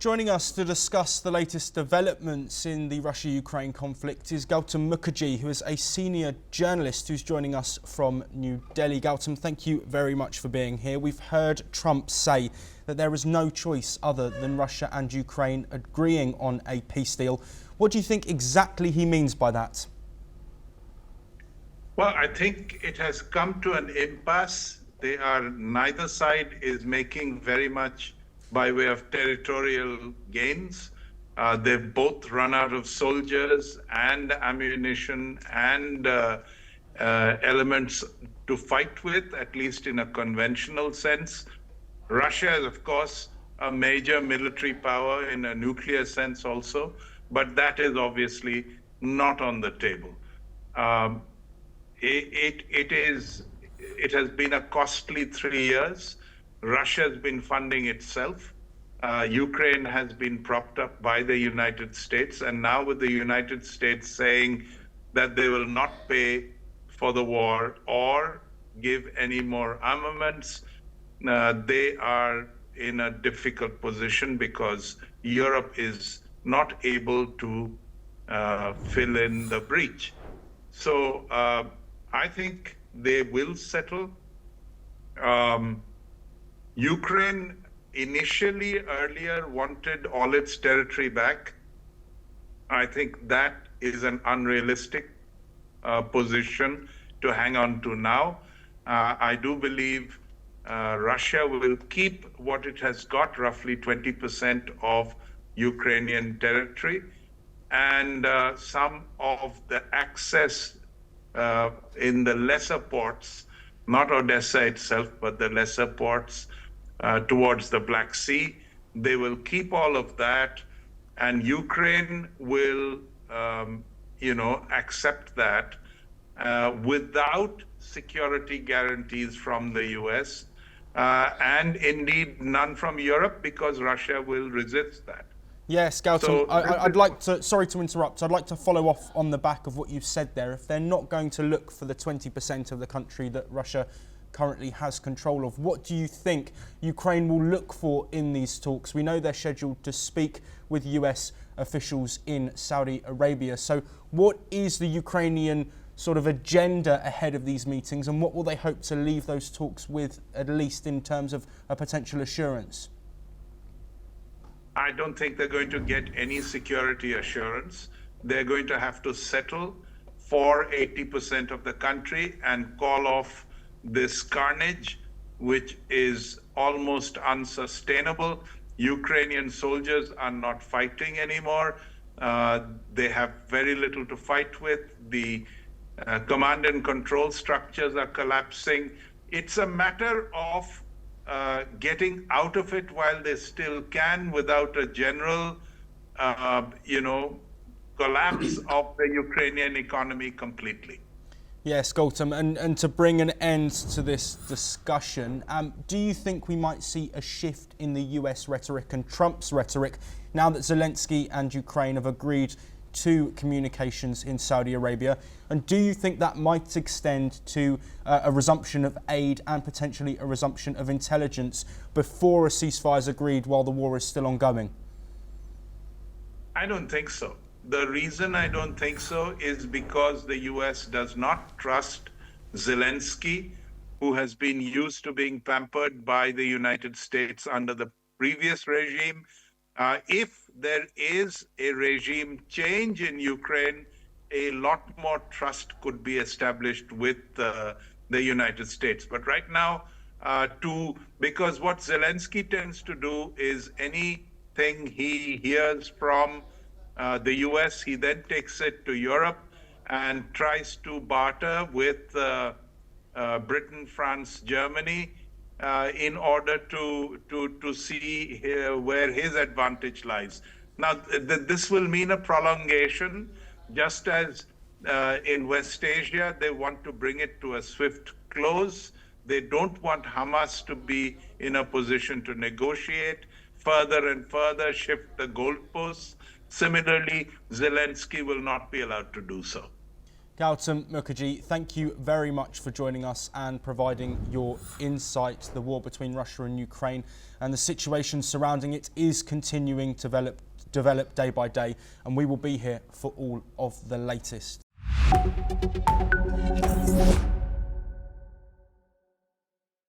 Joining us to discuss the latest developments in the Russia-Ukraine conflict is Gautam Mukherjee, who is a senior journalist who's joining us from New Delhi. Gautam, thank you very much for being here. We've heard Trump say that there is no choice other than Russia and Ukraine agreeing on a peace deal. What do you think exactly he means by that? Well, I think it has come to an impasse. Neither side is making very much by way of territorial gains. They've both run out of soldiers and ammunition and elements to fight with, at least in a conventional sense. Russia is, of course, a major military power in a nuclear sense also, but that is obviously not on the table. It has been a costly 3 years. Russia has been funding itself. Ukraine has been propped up by the United States. And now with the United States saying that they will not pay for the war or give any more armaments, they are in a difficult position because Europe is not able to fill in the breach. So I think they will settle. Ukraine initially earlier wanted all its territory back. I think that is an unrealistic position to hang on to now. I do believe Russia will keep what it has got, roughly 20% of Ukrainian territory, and some of the access in the lesser ports, not Odessa itself, but the lesser ports towards the Black Sea. They will keep all of that, and Ukraine will, accept that without security guarantees from the US, and indeed none from Europe, because Russia will resist that. Yes, Gautam, So I'd like to, sorry to interrupt, I'd like to follow off on the back of what you said there. If they're not going to look for the 20% of the country that Russia currently has control of, what do you think Ukraine will look for in these talks? We know they're scheduled to speak with US officials in Saudi Arabia. So what is the Ukrainian sort of agenda ahead of these meetings, and what will they hope to leave those talks with, at least in terms of a potential assurance? I don't think they're going to get any security assurance. They're going to have to settle for 80% of the country and call off this carnage, which is almost unsustainable. Ukrainian soldiers are not fighting anymore. They have very little to fight with. The command and control structures are collapsing. It's a matter of getting out of it while they still can, without a general, collapse of the Ukrainian economy completely. Yes, Gautam, and to bring an end to this discussion, do you think we might see a shift in the US rhetoric and Trump's rhetoric now that Zelensky and Ukraine have agreed to communications in Saudi Arabia? And do you think that might extend to a resumption of aid and potentially a resumption of intelligence before a ceasefire is agreed while the war is still ongoing? I don't think so. The reason I don't think so is because the US does not trust Zelensky, who has been used to being pampered by the United States under the previous regime. If there is a regime change in Ukraine, a lot more trust could be established with the United States. But right now, because what Zelensky tends to do is anything he hears from the US, he then takes it to Europe and tries to barter with Britain, France, Germany, in order to see where his advantage lies. Now, this will mean a prolongation, just as in West Asia, they want to bring it to a swift close. They don't want Hamas to be in a position to negotiate further and further, shift the goalposts. Similarly, Zelensky will not be allowed to do so. Gautam Mukherjee, thank you very much for joining us and providing your insight. The war between Russia and Ukraine and the situation surrounding it is continuing to develop day by day, and we will be here for all of the latest.